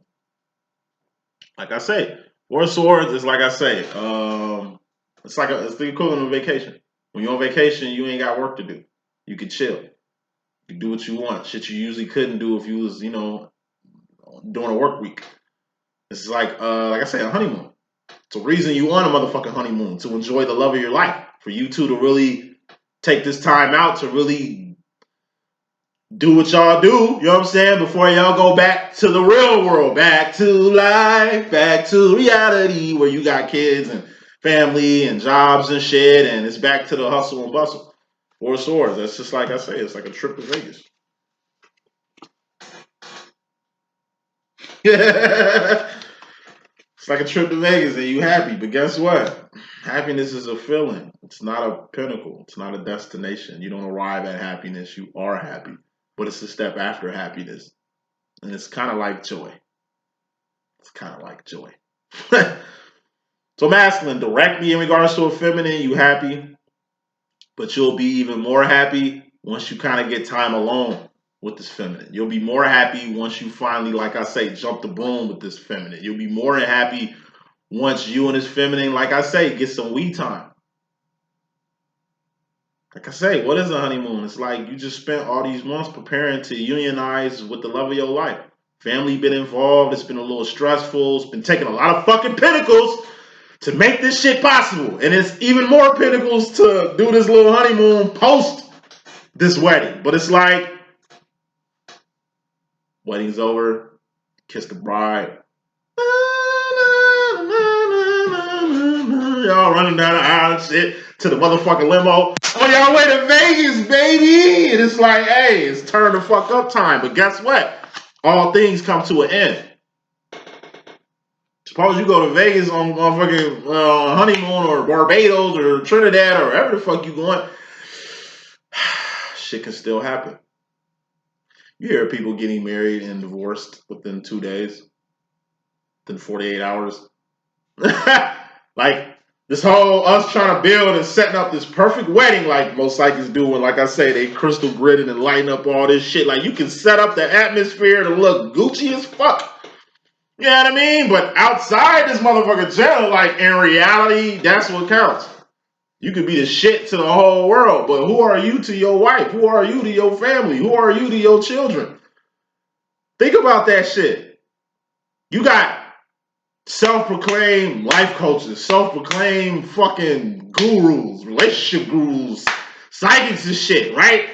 Like I say, 4 of Swords is like I say, it's the equivalent of vacation. When you're on vacation, you ain't got work to do. You can chill. You can do what you want. Shit you usually couldn't do if you was, you know, during a work week. This is like I say, a honeymoon. It's a reason you on a motherfucking honeymoon, to enjoy the love of your life. For you two to really take this time out to really do what y'all do, you know what I'm saying, before y'all go back to the real world, back to life, back to reality, where you got kids and family and jobs and shit, and it's back to the hustle and bustle. 4 of Swords, that's just like I say, it's like a trip to Vegas. It's like a trip to Vegas and you happy, but guess what? Happiness is a feeling. It's not a pinnacle. It's not a destination. You don't arrive at happiness. You are happy, but it's a step after happiness. And it's kind of like joy. It's kind of like joy. So masculine, directly in regards to a feminine, you happy, but you'll be even more happy once you kind of get time alone with this feminine. You'll be more happy once you finally, like I say, jump the broom with this feminine. You'll be more than happy once you and this feminine, like I say, get some we time. Like I say, what is a honeymoon? It's like you just spent all these months preparing to unionize with the love of your life. Family been involved. It's been a little stressful. It's been taking a lot of fucking pinnacles to make this shit possible. And it's even more pinnacles to do this little honeymoon post this wedding. But it's like, wedding's over. Kiss the bride. Y'all running down the aisle and shit to the motherfucking limo. On y'all way to Vegas, baby. And it's like, hey, it's turn the fuck up time. But guess what? All things come to an end. Suppose you go to Vegas on motherfucking honeymoon or Barbados or Trinidad or wherever the fuck you going. Shit can still happen. You hear people getting married and divorced within 2 days, within 48 hours. Like, this whole us trying to build and setting up this perfect wedding like most psychics do, and like I say, they crystal gridded and lighting up all this shit. Like, you can set up the atmosphere to look Gucci as fuck. You know what I mean? But outside this motherfucking channel, like, in reality, that's what counts. You could be the shit to the whole world, but who are you to your wife? Who are you to your family? Who are you to your children? Think about that shit. You got self-proclaimed life coaches, self-proclaimed fucking gurus, relationship gurus, psychics and shit, right?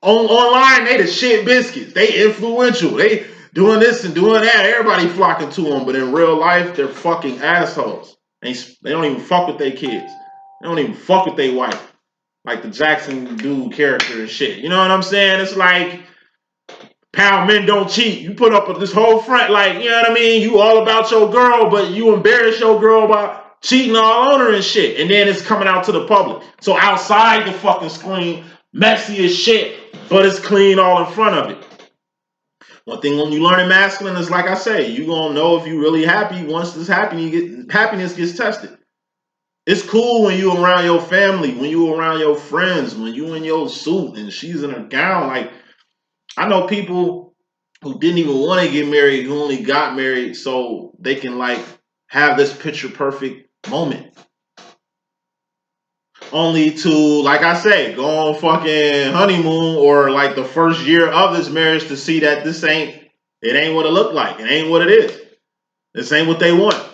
Online, they the shit biscuits. They influential. They doing this and doing that. Everybody flocking to them. But in real life, they're fucking assholes. They don't even fuck with their kids. They don't even fuck with their wife. Like the Jackson dude character and shit. You know what I'm saying? It's like, pound men don't cheat. You put up this whole front like, you know what I mean? You all about your girl, but you embarrass your girl by cheating all on her and shit. And then it's coming out to the public. So outside the fucking screen, messy as shit, but it's clean all in front of it. One thing when you learn in masculine is, like I say, you gonna know if you really happy once this happiness gets tested. It's cool when you around your family, when you around your friends, when you in your suit and she's in her gown. Like, I know people who didn't even want to get married, who only got married so they can, like, have this picture perfect moment. Only to, like I say, go on fucking honeymoon or like the first year of this marriage to see that it ain't what it looked like. It ain't what it is. This ain't what they want.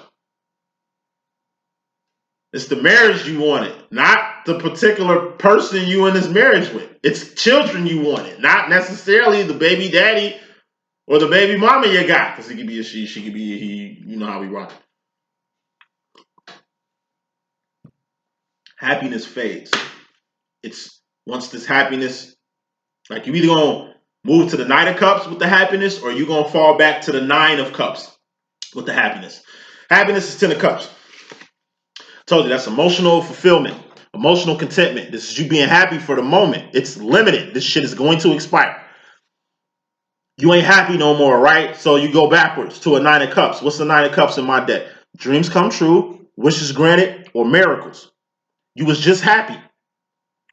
It's the marriage you wanted, not the particular person you in this marriage with. It's children you wanted, not necessarily the baby daddy or the baby mama you got. Because it could be a she could be a he. You know how we rock. Happiness fades. It's once this happiness, like, you either gonna move to the Knight of Cups with the happiness, or you gonna fall back to the Nine of Cups with the happiness. Happiness is 10 of Cups. Told you, that's emotional fulfillment, emotional contentment. This is you being happy for the moment. It's limited. This shit is going to expire. You ain't happy no more, right? So you go backwards to a Nine of Cups. What's the Nine of Cups in my deck? Dreams come true, wishes granted, or miracles. You was just happy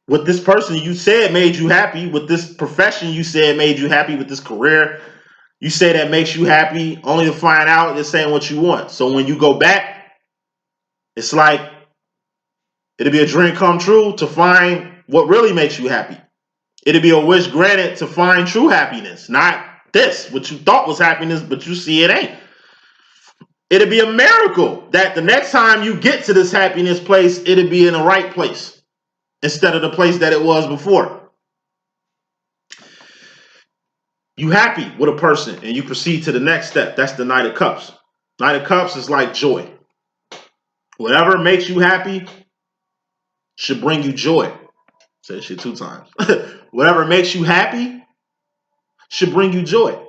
with this person you said made you happy, with this profession you said made you happy, with this career you say that makes you happy, only to find out it's saying what you want. So when you go back, it's like it'll be a dream come true to find what really makes you happy. It'll be a wish granted to find true happiness, not this, what you thought was happiness, but you see it ain't. It'll be a miracle that the next time you get to this happiness place, it'll be in the right place instead of the place that it was before. You happy with a person and you proceed to the next step. That's the Knight of Cups. Knight of Cups is like joy. Whatever makes you happy should bring you joy. Say shit 2 times. Whatever makes you happy should bring you joy.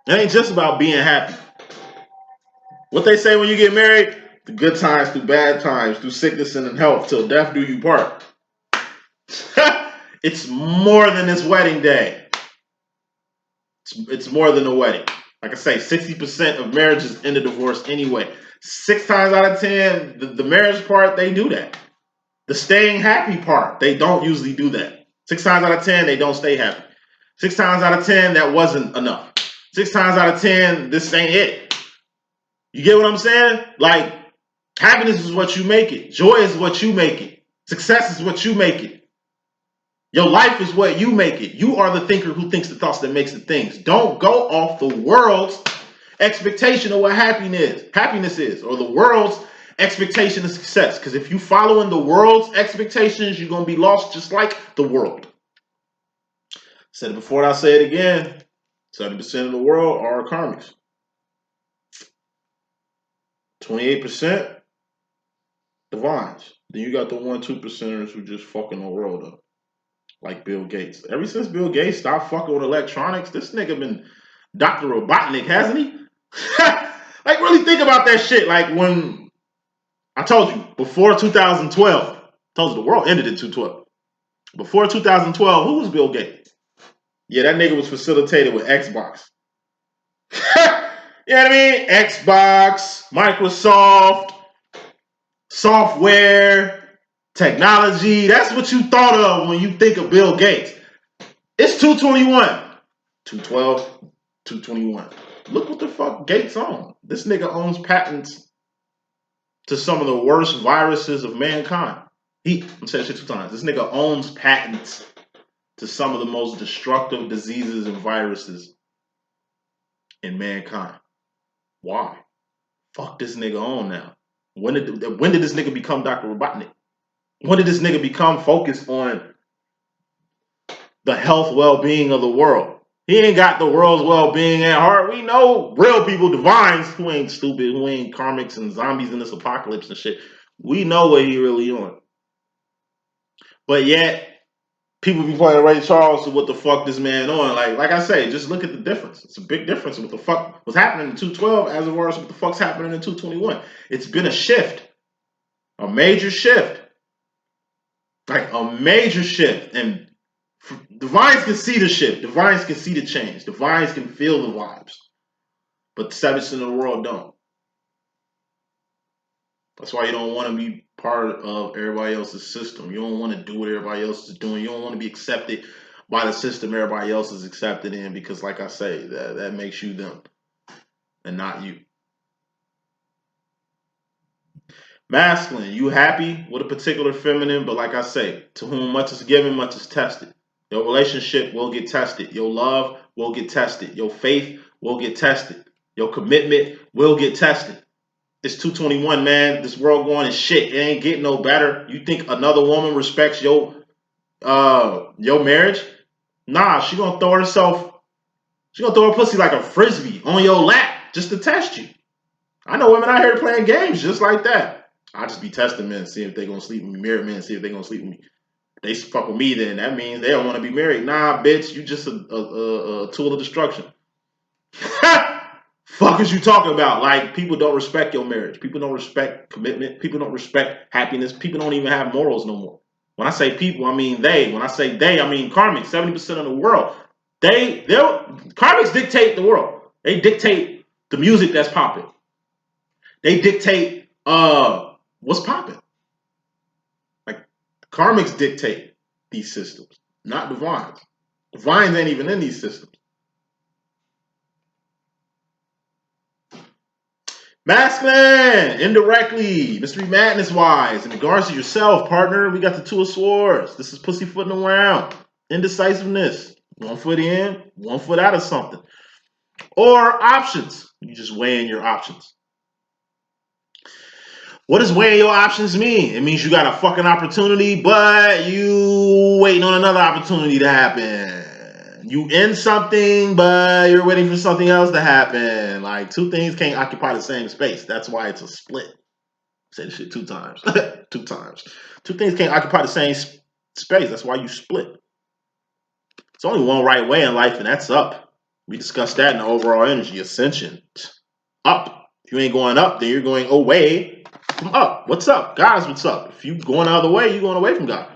It ain't just about being happy. What they say when you get married, the good times through bad times, through sickness and in health, till death do you part. It's more than this wedding day. It's more than a wedding. Like I say, 60% of marriages end in divorce anyway. 6 times out of 10, the marriage part, they do that. The staying happy part, they don't usually do that. 6 times out of 10, they don't stay happy. 6 times out of 10, that wasn't enough. 6 times out of 10, this ain't it. You get what I'm saying? Like, happiness is what you make it. Joy is what you make it. Success is what you make it. Your life is what you make it. You are the thinker who thinks the thoughts that makes the things. Don't go off the world's expectation of what happiness is, or the world's expectation of success. Because if you follow in the world's expectations, you're going to be lost just like the world. Said it before and I'll say it again. 70% of the world are karmics. 28% divines. Then you got the 1-2%ers who just fucking the world up. Like Bill Gates. Ever since Bill Gates stopped fucking with electronics, this nigga been Dr. Robotnik, hasn't he? Like, really think about that shit. Like, when I told you, before 2012, I told you the world ended in 2012. Before 2012, who was Bill Gates? Yeah, that nigga was facilitated with Xbox. You know what I mean? Xbox, Microsoft, software, technology. That's what you thought of when you think of Bill Gates. It's 221. 212, 221. Look what the fuck Gates on. This nigga owns patents to some of the worst viruses of mankind. I'm saying shit 2 times. This nigga owns patents to some of the most destructive diseases and viruses in mankind. Why? Fuck this nigga on now. When did this nigga become Dr. Robotnik? When did this nigga become focused on the health, well-being of the world? He ain't got the world's well-being at heart. We know real people, divines, who ain't stupid, who ain't karmics and zombies in this apocalypse and shit. We know what he really on. But yet, people be playing Ray Charles to what the fuck this man on. Like I say, just look at the difference. It's a big difference. What the fuck was happening in 212 as far as what the fuck's happening in 221. It's been a shift. A major shift. Like a major shift. And divines can see the shift. Divines can see the change. Divines can feel the vibes. But the 7% of the world don't. That's why you don't want to be part of everybody else's system. You don't want to do what everybody else is doing. You don't want to be accepted by the system everybody else is accepted in, because, like I say, that makes you them and not you. Masculine, you happy with a particular feminine, but like I say, to whom much is given, much is tested. Your relationship will get tested. Your love will get tested. Your faith will get tested. Your commitment will get tested. It's 221, man. This world going to shit. It ain't getting no better. You think another woman respects your marriage? Nah, she gonna throw her pussy like a frisbee on your lap just to test you. I know women out here playing games just like that. I just be testing men, see if they gonna sleep with me. Married men, see if they gonna sleep with me. They fuck with me, then that means they don't want to be married. Nah, bitch, you just a tool of destruction. Fuck is you talking about? Like, people don't respect your marriage. People don't respect commitment. People don't respect happiness. People don't even have morals no more. When I say people, I mean they. When I say they, I mean karmics. 70% of the world. Karmics dictate the world. They dictate the music that's popping. They dictate what's popping. Like, karmics dictate these systems, not divines. Divines ain't even in these systems. Masculine, indirectly, mystery madness wise, in regards to yourself, partner, we got the 2 of Swords. This is pussyfooting around, indecisiveness, 1 foot in, 1 foot out of something, or options. You just weighing your options. What does weighing your options mean? It means you got a fucking opportunity, but you waiting on another opportunity to happen. You in something, but you're waiting for something else to happen. Like, 2 things can't occupy the same space. That's why it's a split. Say this shit 2 times. 2 times. 2 things can't occupy the same space. That's why you split. It's only one right way in life, and that's up. We discussed that in the overall energy. Ascension. Up. If you ain't going up, then you're going away from up. What's up? God's what's up. If you going the other way, you're going away from God.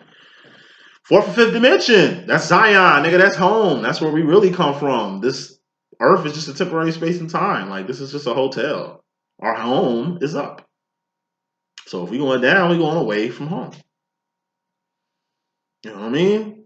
4th and 5th dimension. That's Zion, nigga. That's home. That's where we really come from. This earth is just a temporary space and time. Like, this is just a hotel. Our home is up. So if we going down, we going away from home. You know what I mean?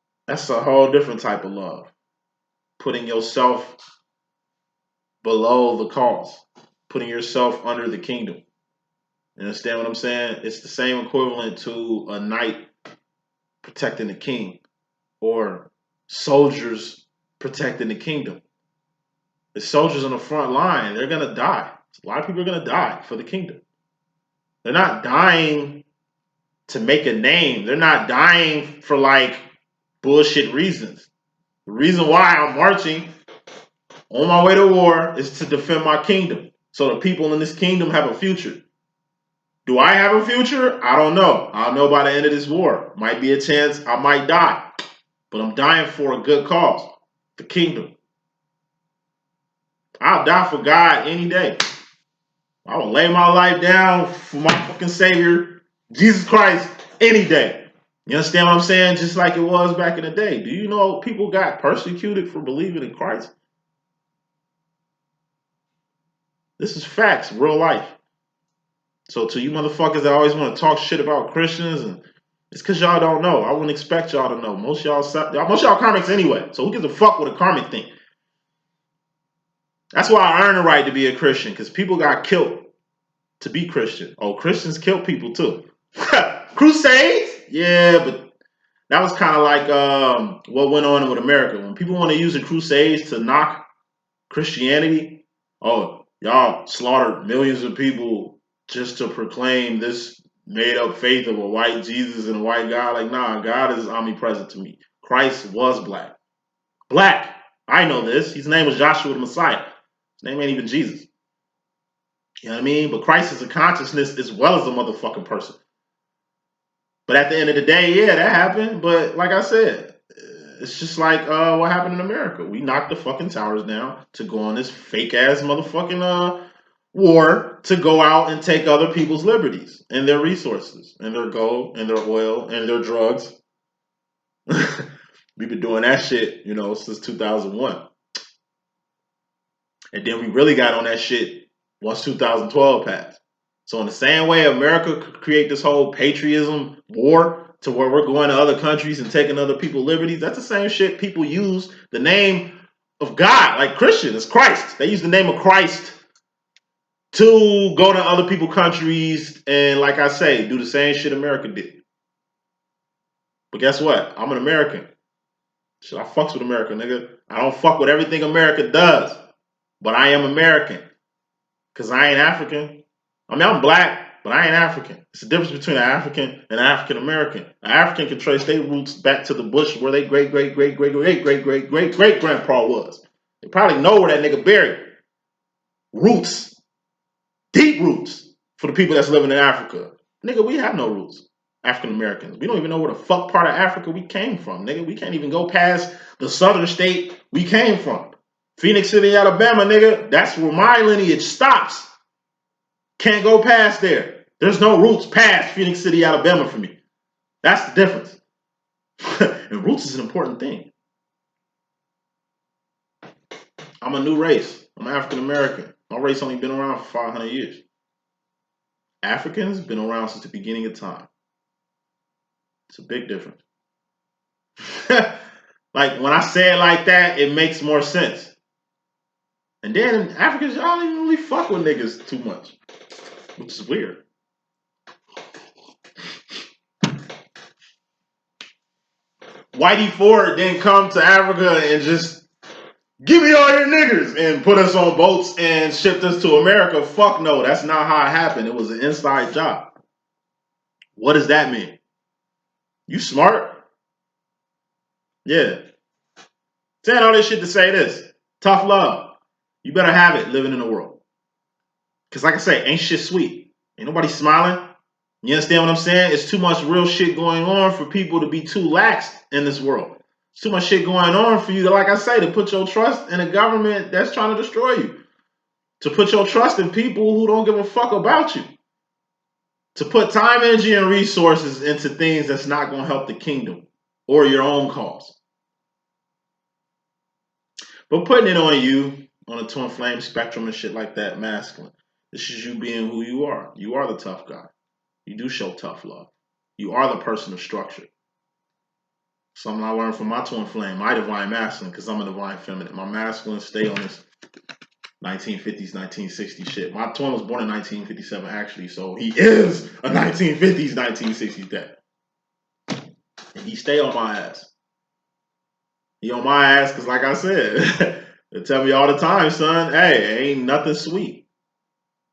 That's a whole different type of love. Putting yourself below the cause, putting yourself under the kingdom. You understand what I'm saying? It's the same equivalent to a knight protecting the king or soldiers protecting the kingdom. The soldiers on the front line, they're going to die. A lot of people are going to die for the kingdom. They're not dying to make a name. They're not dying for like bullshit reasons. The reason why I'm marching on my way to war is to defend my kingdom. So the people in this kingdom have a future. Do I have a future? I don't know. I'll know by the end of this war. Might be a chance I might die. But I'm dying for a good cause. The kingdom. I'll die for God any day. I will lay my life down for my fucking Savior, Jesus Christ, any day. You understand what I'm saying? Just like it was back in the day. Do you know people got persecuted for believing in Christ? This is facts, real life. So to you motherfuckers that always want to talk shit about Christians, and it's because y'all don't know. I wouldn't expect y'all to know. Most y'all karmics anyway. So who gives a fuck what a karmic think? That's why I earned the right to be a Christian, because people got killed to be Christian. Oh, Christians killed people too. Crusades? Yeah, but that was kind of like what went on with America. When people want to use the Crusades to knock Christianity, oh, y'all slaughtered millions of people just to proclaim this made-up faith of a white Jesus and a white God. Like, nah, God is omnipresent to me. Christ was black. Black. I know this. His name was Joshua the Messiah. His name ain't even Jesus. You know what I mean? But Christ is a consciousness as well as a motherfucking person. But at the end of the day, yeah, that happened. But like I said, it's just like what happened in America. We knocked the fucking towers down to go on this fake ass motherfucking war to go out and take other people's liberties and their resources and their gold and their oil and their drugs. We've been doing that shit, since 2001. And then we really got on that shit once 2012 passed. So in the same way America could create this whole patriotism war to where we're going to other countries and taking other people's liberties, that's the same shit people use the name of God, like Christian, it's Christ. They use the name of Christ to go to other people's countries and, like I say, do the same shit America did. But guess what? I'm an American. Shit, I fucks with America, nigga. I don't fuck with everything America does. But I am American. Because I ain't African. I mean, I'm black, but I ain't African. It's the difference between an African and an African American. An African can trace their roots back to the bush where they great grandpa was. They probably know where that nigga buried. Roots. Deep roots for the people that's living in Africa. Nigga, we have no roots. African Americans. We don't even know where the fuck part of Africa we came from, nigga. We can't even go past the southern state we came from. Phoenix City, Alabama, nigga. That's where my lineage stops. Can't go past there. There's no roots past Phoenix City, Alabama for me. That's the difference. And roots is an important thing. I'm a new race. I'm African American. My race only been around for 500 years. Africans been around since the beginning of time. It's a big difference. Like when I say it like that, it makes more sense. And then Africans, y'all don't even really fuck with niggas too much, which is weird. Whitey Ford didn't come to Africa and just give me all your niggers and put us on boats and shipped us to America. Fuck no, that's not how it happened. It was an inside job. What does that mean? You smart? Yeah. Saying all this shit to say this. Tough love. You better have it living in the world. Because like I say, ain't shit sweet. Ain't nobody smiling. You understand what I'm saying? It's too much real shit going on for people to be too lax in this world. It's too much shit going on for you to, like I say, to put your trust in a government that's trying to destroy you. To put your trust in people who don't give a fuck about you. To put time, energy, and resources into things that's not going to help the kingdom or your own cause. But putting it on you, on a twin flame spectrum and shit like that, masculine. This is you being who you are. You are the tough guy. You do show tough love. You are the person of structure. Something I learned from my twin flame, my divine masculine, because I'm a divine feminine. My masculine stay on this 1950s, 1960s shit. My twin was born in 1957, actually, so he is a 1950s, 1960s dad. And he stay on my ass. He on my ass because, like I said, they tell me all the time, son, hey, ain't nothing sweet.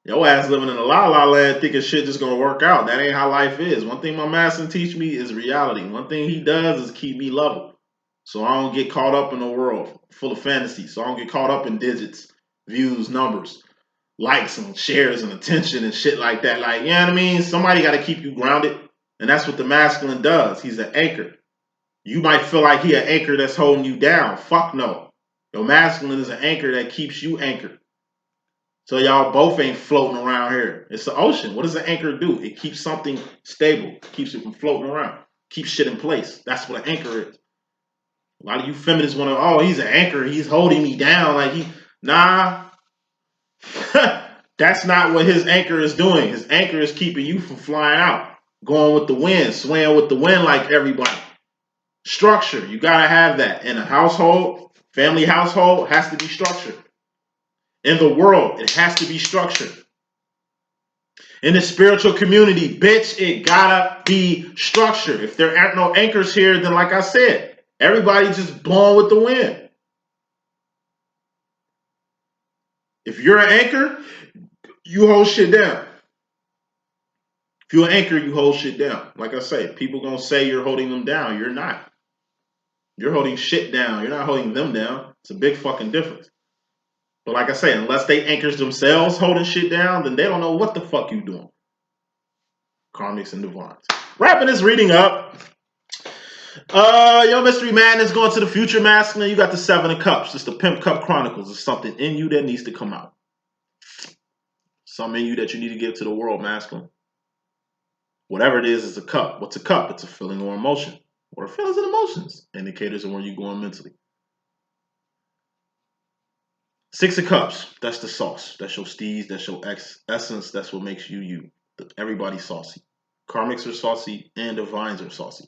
Your ass living in a la-la land thinking shit just gonna work out. That ain't how life is. One thing my master teach me is reality. One thing he does is keep me level. So I don't get caught up in a world full of fantasy. So I don't get caught up in digits, views, numbers, likes and shares and attention and shit like that. Like, you know what I mean? Somebody got to keep you grounded. And that's what the masculine does. He's an anchor. You might feel like he an anchor that's holding you down. Fuck no. Your masculine is an anchor that keeps you anchored. So y'all both ain't floating around here. It's the ocean. What does an anchor do? It keeps something stable. It keeps it from floating around. Keeps shit in place. That's what an anchor is. A lot of you feminists want to, oh, he's an anchor. He's holding me down. Like nah. That's not what his anchor is doing. His anchor is keeping you from flying out. Going with the wind. Swaying with the wind like everybody. Structure. You got to have that. In a household, family household, has to be structured. In the world, it has to be structured. In the spiritual community, bitch, it gotta be structured. If there aren't no anchors here, then like I said, everybody just blowing with the wind. If you're an anchor, you hold shit down. If you're an anchor, you hold shit down. Like I say, people gonna say you're holding them down. You're not. You're holding shit down. You're not holding them down. It's a big fucking difference. But like I say, unless they anchors themselves holding shit down, then they don't know what the fuck you doing. Karmics and divines. Wrapping this reading up. Your mystery man is going to the future masculine. You got the 7 of Cups. It's the Pimp Cup Chronicles. It's something in you that needs to come out. Something in you that you need to give to the world, masculine. Whatever it is a cup. What's a cup? It's a feeling or emotion. What are feelings and emotions? Indicators of where you're going mentally. 6 of Cups. That's the sauce. That's your steez. That's your essence. That's what makes you you. Everybody's saucy. Karmics are saucy and divines are saucy.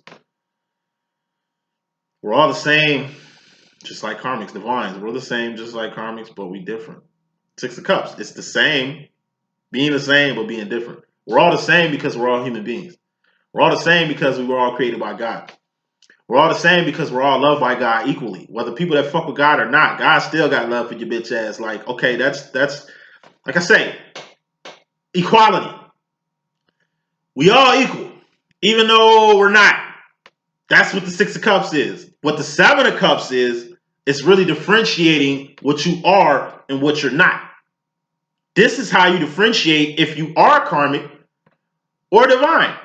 We're all the same, just like karmics, divines. We're the same, just like karmics, but we different. 6 of Cups. It's the same, being the same, but being different. We're all the same because we're all human beings. We're all the same because we were all created by God. We're all the same because we're all loved by God equally. Whether people that fuck with God or not, God still got love for your bitch ass. Like, okay, that's like I say, equality. We all equal, even though we're not. That's what the 6 of Cups is. What the 7 of Cups is, it's really differentiating what you are and what you're not. This is how you differentiate if you are karmic or divine.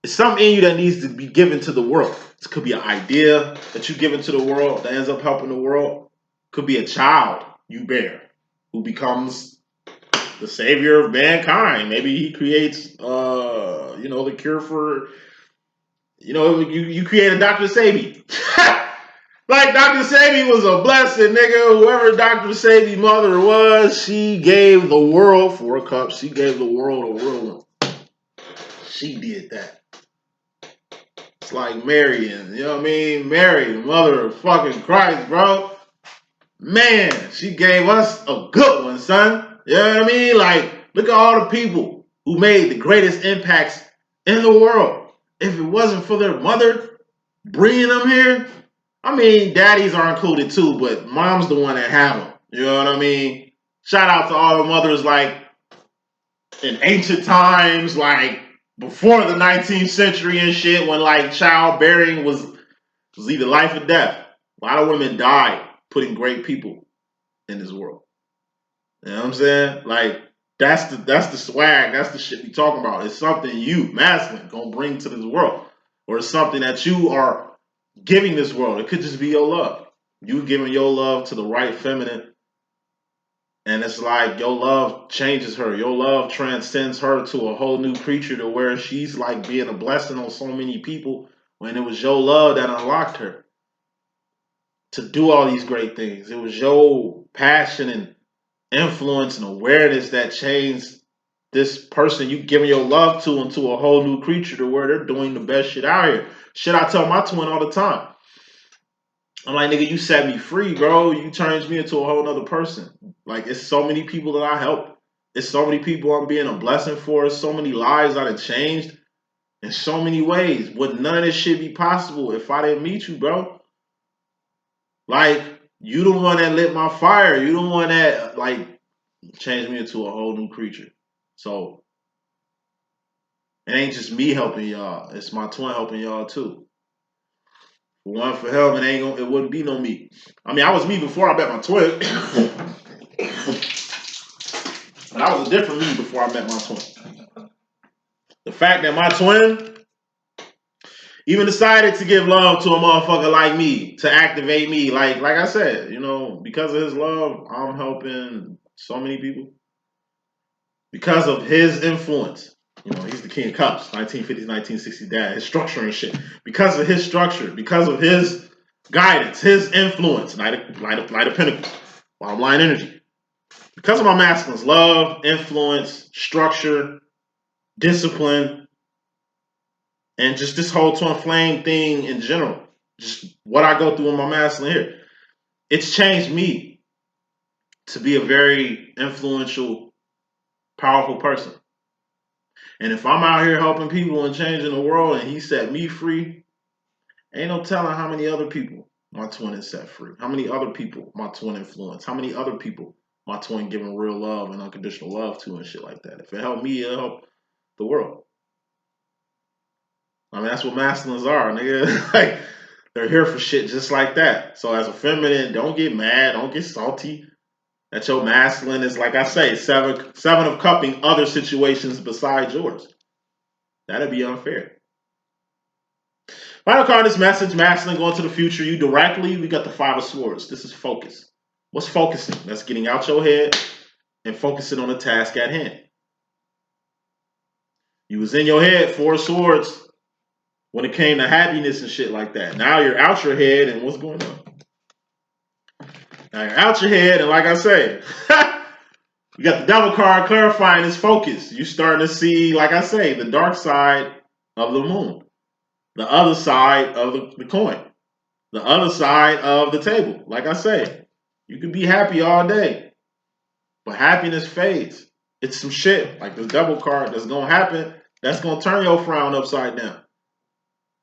It's something in you that needs to be given to the world. This could be an idea that you give into the world that ends up helping the world. Could be a child you bear who becomes the savior of mankind. Maybe he creates, the cure for, you create a Dr. Sabi. Like Dr. Sabi was a blessing, nigga. Whoever Dr. Sabi's mother was, she gave the world 4 cups. She gave the world a whirlwind. She did that. It's like Mary, and you know what I mean? Mary, the mother of fucking Christ, bro. Man, she gave us a good one, son. You know what I mean? Like, look at all the people who made the greatest impacts in the world. If it wasn't for their mother bringing them here, I mean, daddies are included too, but mom's the one that have them. You know what I mean? Shout out to all the mothers, like, in ancient times, like, before the 19th century and shit, when, like, childbearing was either life or death. A lot of women died putting great people in this world. You know what I'm saying? Like, that's the swag. That's the shit we talking about. It's something you, masculine, gonna bring to this world. Or it's something that you are giving this world. It could just be your love. You giving your love to the right feminine. And it's like your love changes her. Your love transcends her to a whole new creature to where she's like being a blessing on so many people when it was your love that unlocked her to do all these great things. It was your passion and influence and awareness that changed this person you giving your love to into a whole new creature to where they're doing the best shit out here. Shit, I tell my twin all the time. I'm like, nigga, you set me free, bro. You turned me into a whole nother person. Like, it's so many people that I help. It's so many people I'm being a blessing for. It's so many lives I done changed in so many ways. Would none of this shit be possible if I didn't meet you, bro? Like, you the one that lit my fire. You the one that, like, changed me into a whole new creature. So, it ain't just me helping y'all. It's my twin helping y'all, too. One for him, it wouldn't be no me. I mean, I was me before I met my twin. But I was a different me before I met my twin. The fact that my twin even decided to give love to a motherfucker like me, to activate me, like I said, you know, because of his love, I'm helping so many people. Because of his influence. You know, he's the king of cups, 1950s, 1960s dad, his structure and shit. Because of his structure, because of his guidance, his influence, Knight of Pentacles, bottom line energy. Because of my masculines, love, influence, structure, discipline, and just this whole twin flame thing in general, just what I go through in my masculine here, it's changed me to be a very influential, powerful person. And if I'm out here helping people and changing the world and he set me free, ain't no telling how many other people my twin has set free. How many other people my twin influenced. How many other people my twin giving real love and unconditional love to and shit like that. If it helped me, it'll help the world. I mean, that's what masculines are, nigga. Like, they're here for shit just like that. So as a feminine, don't get mad. Don't get salty. That your masculine is, like I say, seven of cupping other situations besides yours. That'd be unfair. Final card in this message, masculine going to the future. You directly, we got the Five of Swords. This is focus. What's focusing? That's getting out your head and focusing on the task at hand. You was in your head, Four of Swords, when it came to happiness and shit like that. Now you're out your head, and what's going on? Now you're out your head, and like I say, you got the Devil card clarifying his focus. You starting to see, like I say, the dark side of the moon. The other side of the coin. The other side of the table. Like I say, you can be happy all day, but happiness fades. It's some shit, like the Devil card, that's going to happen. That's going to turn your frown upside down.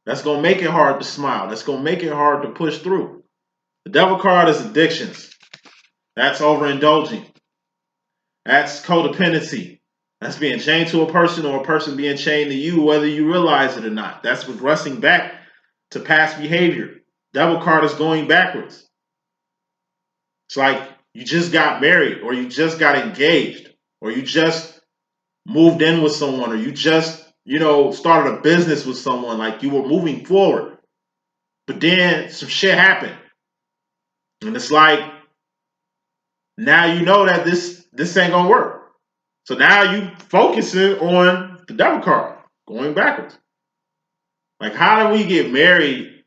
That's going to make it hard to smile. That's going to make it hard to push through. The Devil card is addictions. That's overindulging. That's codependency. That's being chained to a person or a person being chained to you, whether you realize it or not. That's regressing back to past behavior. Devil card is going backwards. It's like you just got married, or you just got engaged, or you just moved in with someone, or you just, started a business with someone, like you were moving forward. But then some shit happened. And it's like, now you know that this ain't gonna work. So now you focusing on the Devil card, going backwards. Like, how do we get married,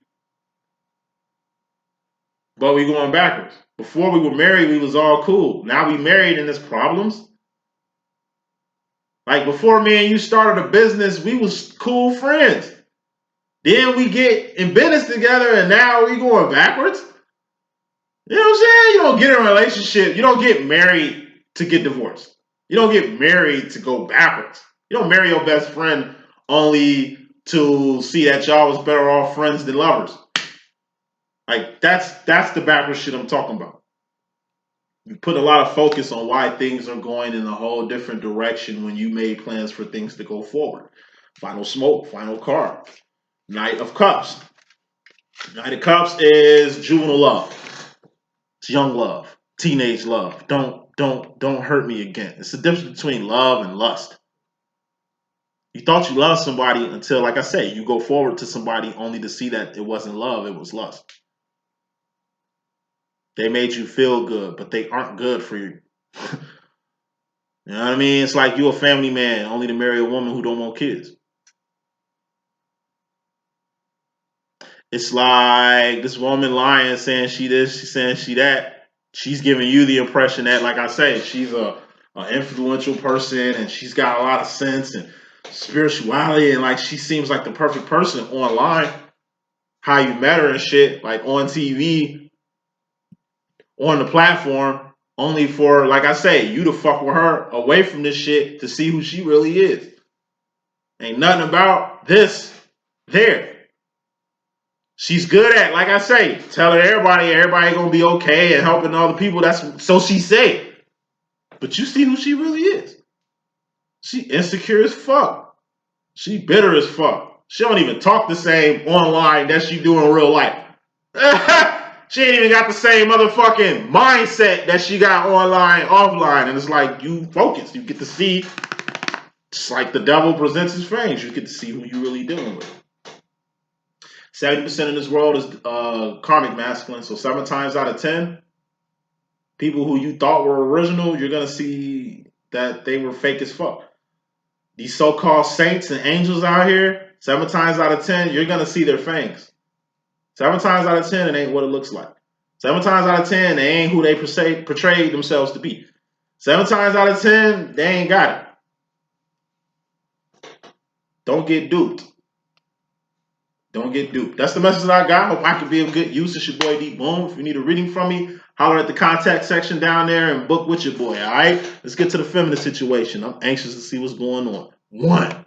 but we going backwards? Before we were married, we was all cool. Now we married and there's problems. Like, before me and you started a business, we was cool friends. Then we get in business together and now we going backwards. You know what I'm saying? You don't get in a relationship. You don't get married to get divorced. You don't get married to go backwards. You don't marry your best friend only to see that y'all was better off friends than lovers. Like, that's the backwards shit I'm talking about. You put a lot of focus on why things are going in a whole different direction when you made plans for things to go forward. Final smoke, final card. Knight of Cups. Knight of Cups is juvenile love. It's young love, teenage love. Don't hurt me again. It's the difference between love and lust. You thought you loved somebody until, like I say, you go forward to somebody only to see that it wasn't love, it was lust. They made you feel good, but they aren't good for you. You know what I mean? It's like you a family man only to marry a woman who don't want kids. It's like this woman lying, saying she this, she's saying she that. She's giving you the impression that, like I say, she's a an influential person, and she's got a lot of sense and spirituality, and like she seems like the perfect person online. How you met her and shit, like on TV, on the platform, only for, like I say, you to fuck with her away from this shit to see who she really is. Ain't nothing about this there. She's good at, like I say, telling everybody gonna be okay and helping other people. That's so she say. But you see who she really is. She insecure as fuck. She bitter as fuck. She don't even talk the same online that she do in real life. She ain't even got the same motherfucking mindset that she got online, offline. And it's like, you focus. You get to see, it's like the devil presents his fangs. You get to see who you really dealing with. 70% of this world is karmic masculine. So 7 times out of 10, people who you thought were original, you're going to see that they were fake as fuck. These so-called saints and angels out here, 7 times out of 10, you're going to see their fangs. 7 times out of 10, it ain't what it looks like. 7 times out of 10, they ain't who they portrayed themselves to be. 7 times out of 10, they ain't got it. Don't get duped. Don't get duped. That's the message that I got. Hope I can be of good use. It's your boy D.Boom. If you need a reading from me, holler at the contact section down there and book with your boy, all right? Let's get to the feminine situation. I'm anxious to see what's going on. 1.